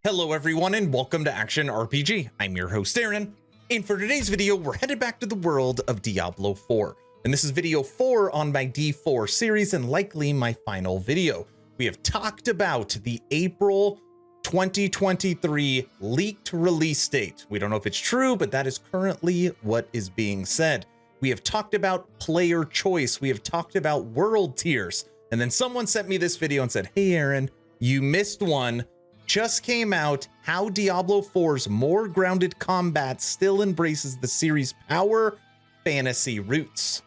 Hello everyone and welcome to Action RPG. I'm your host Aaron, and for today's video we're headed back to the world of Diablo 4. And this is video 4 on my D4 series and likely my final video. We have talked about the April 2023 leaked release date. We don't know if it's true, but that is currently what is being said. We have talked about player choice. We have talked about world tiers. And then someone sent me this video and said, hey Aaron, you missed one. Just came out how Diablo 4's more grounded combat still embraces the series' power fantasy roots.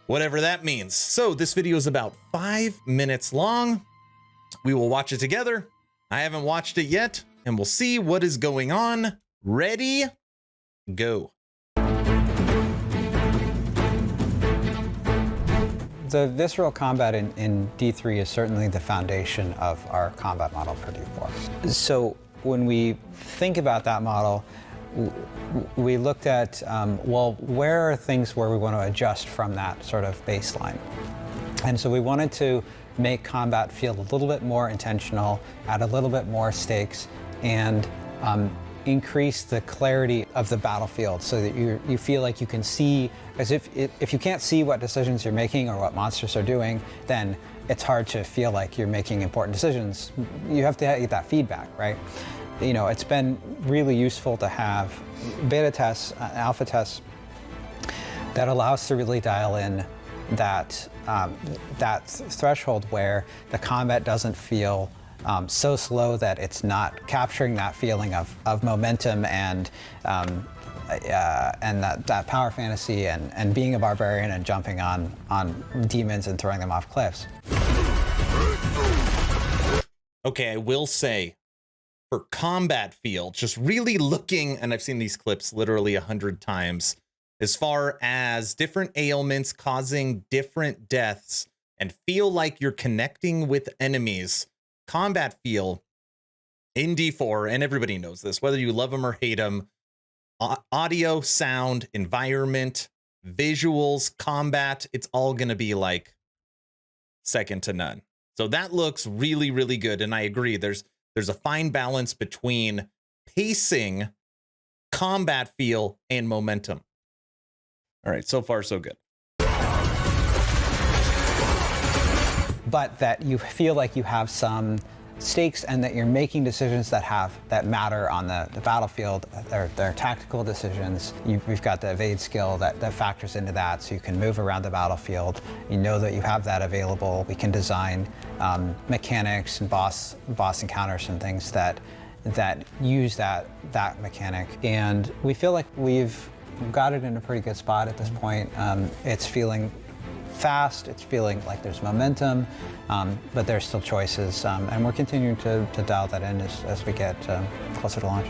Whatever that means. So this video is about 5 minutes long. We will watch it together. I haven't watched it yet, and we'll see what is going on. Ready? Go. The visceral combat in D3 is certainly the foundation of our combat model for D4. So when we think about that model, we looked at, well, where are things where we want to adjust from that sort of baseline? And so we wanted to make combat feel a little bit more intentional, add a little bit more stakes, and increase the clarity of the battlefield so that you feel like you can see, as if you can't see what decisions you're making or what monsters are doing, then it's hard to feel like you're making important decisions. You have to get that feedback, right? You know, it's been really useful to have beta tests, alpha tests that allow us to really dial in that threshold where the combat doesn't feel so slow that it's not capturing that feeling of momentum and that power fantasy and being a barbarian and jumping on demons and throwing them off cliffs. Okay, I will say, for combat feel, just really looking, and I've seen these clips literally 100 times, as far as different ailments causing different deaths and feel like you're connecting with enemies. Combat feel in D4, and everybody knows this, whether you love them or hate them, audio, sound, environment, visuals, combat, it's all going to be like second to none. So that looks really, really good. And I agree. There's a fine balance between pacing, combat feel, and momentum. All right. So far, so good. But that you feel like you have some stakes and that you're making decisions that matter on the battlefield. They're tactical decisions. We've got the evade skill that factors into that, so you can move around the battlefield. You know that you have that available. We can design mechanics and boss encounters and things that use that mechanic. And we feel like we've got it in a pretty good spot at this point. It's feeling fast, it's feeling like there's momentum, but there's still choices, and we're continuing to dial that in as we get closer to launch.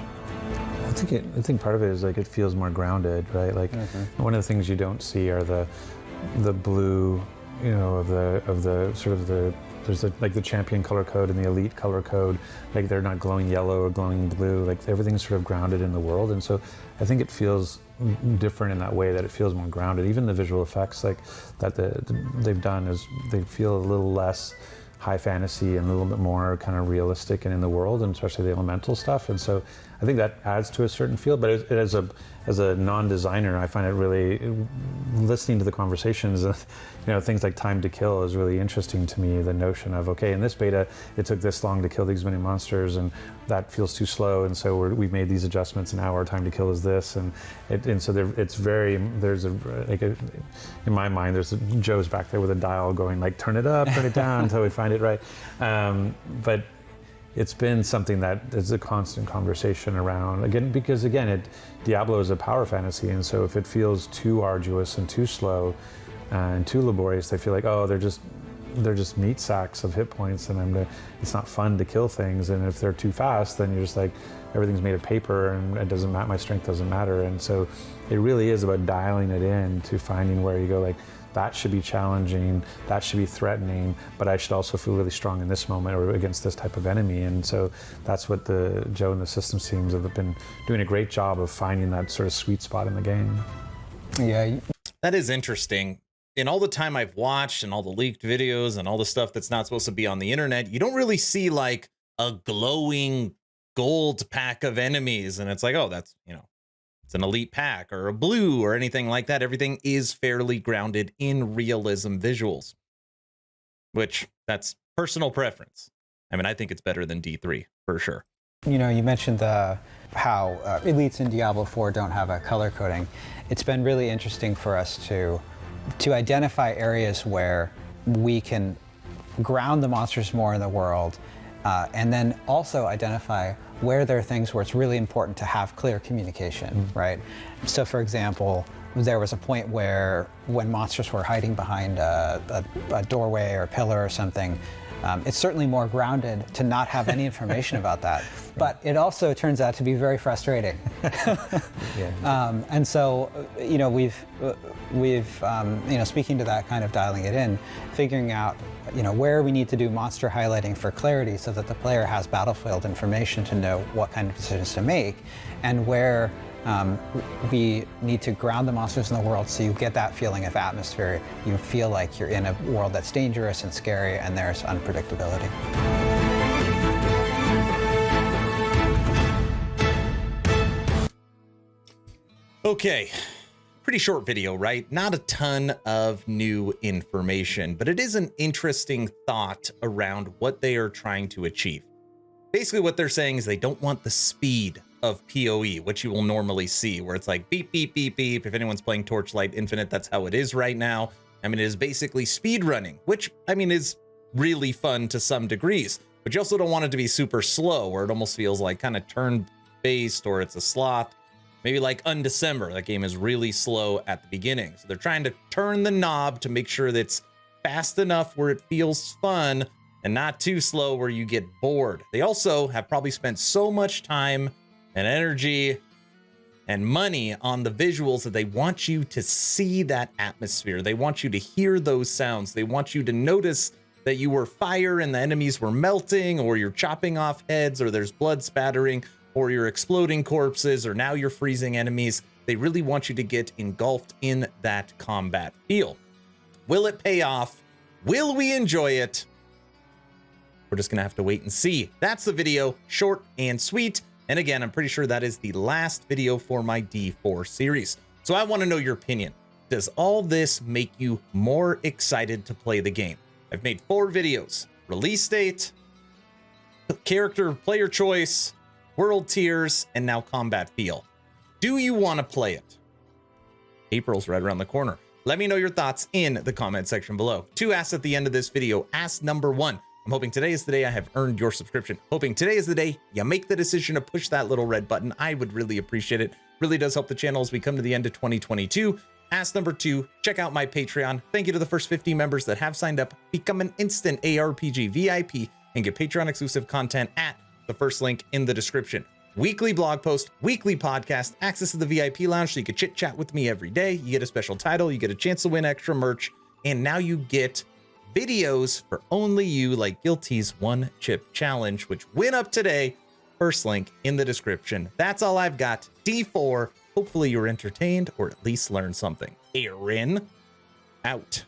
I think part of it is like it feels more grounded, right? Like one of the things you don't see are the blue, you know, of the sort of the there's like the champion color code and the elite color code, like they're not glowing yellow or glowing blue, like everything's sort of grounded in the world. And so I think it feels different in that way, that it feels more grounded. Even the visual effects like that they've done is they feel a little less high fantasy and a little bit more kind of realistic and in the world, and especially the elemental stuff. And so I think that adds to a certain feel, but as a non-designer, I find it really, listening to the conversations, you know, things like time to kill is really interesting to me. The notion of, okay, in this beta, it took this long to kill these many monsters, and that feels too slow, and so we've made these adjustments, and now our time to kill is this, and so in my mind, there's Joe's back there with a dial going like, turn it up, turn it down until we find it right. But it's been something that is a constant conversation around, because Diablo is a power fantasy, and so if it feels too arduous and too slow and too laborious, they feel like, oh, they're just meat sacks of hit points, and it's not fun to kill things. And if they're too fast, then you're just like, everything's made of paper, and it doesn't matter, my strength doesn't matter. And so it really is about dialing it in to finding where you go, like, that should be challenging, that should be threatening, but I should also feel really strong in this moment or against this type of enemy. And so that's what Joe and the systems teams have been doing a great job of finding that sort of sweet spot in the game. Yeah. That is interesting. In all the time I've watched and all the leaked videos and all the stuff that's not supposed to be on the internet, you don't really see like a glowing gold pack of enemies. And it's like, oh, that's, it's an elite pack or a blue or anything like that. Everything is fairly grounded in realism visuals, which that's personal preference. I mean, I think it's better than D3 for sure. You mentioned how elites in Diablo 4 don't have a color coding. It's been really interesting for us to identify areas where we can ground the monsters more in the world, and then also identify where there are things where it's really important to have clear communication, right? So for example, there was a point where when monsters were hiding behind a doorway or a pillar or something, it's certainly more grounded to not have any information about that. But it also turns out to be very frustrating. And so, we've speaking to that, kind of dialing it in, figuring out, where we need to do monster highlighting for clarity so that the player has battlefield information to know what kind of decisions to make, and where we need to ground the monsters in the world so you get that feeling of atmosphere. You feel like you're in a world that's dangerous and scary and there's unpredictability. Okay, pretty short video, right? Not a ton of new information, but it is an interesting thought around what they are trying to achieve. Basically what they're saying is they don't want the speed of PoE, which you will normally see, where it's like beep, beep, beep, beep. If anyone's playing Torchlight Infinite, that's how it is right now. I mean, it is basically speed running, which I mean is really fun to some degrees, but you also don't want it to be super slow where it almost feels like kind of turn-based or it's a sloth. Maybe like Undecember, that game is really slow at the beginning. So they're trying to turn the knob to make sure that it's fast enough where it feels fun and not too slow where you get bored. They also have probably spent so much time and energy and money on the visuals that they want you to see that atmosphere. They want you to hear those sounds. They want you to notice that you were fire and the enemies were melting, or you're chopping off heads, or there's blood spattering, or you're exploding corpses, or now you're freezing enemies. They really want you to get engulfed in that combat feel. Will it pay off? Will we enjoy it? We're just gonna have to wait and see. That's the video, short and sweet. And again, I'm pretty sure that is the last video for my D4 series. So I wanna know your opinion. Does all this make you more excited to play the game? I've made 4 videos: release date, character player choice, world tiers, and now combat feel. Do you want to play it? April's right around the corner. Let me know your thoughts in the comment section below. 2 asks at the end of this video. Ask number 1. I'm hoping today is the day I have earned your subscription. Hoping today is the day you make the decision to push that little red button. I would really appreciate it. Really does help the channel as we come to the end of 2022. Ask number 2, check out my Patreon. Thank you to the first 50 members that have signed up. Become an instant ARPG VIP and get Patreon exclusive content at the first link in the description. Weekly blog post, weekly podcast, access to the VIP lounge so you can chit chat with me every day. You get a special title, you get a chance to win extra merch, and now you get videos for only you, like Guilty's 1 chip challenge, which went up today. First link in the description. That's all I've got. D4. Hopefully you're entertained or at least learned something. Aaron, out.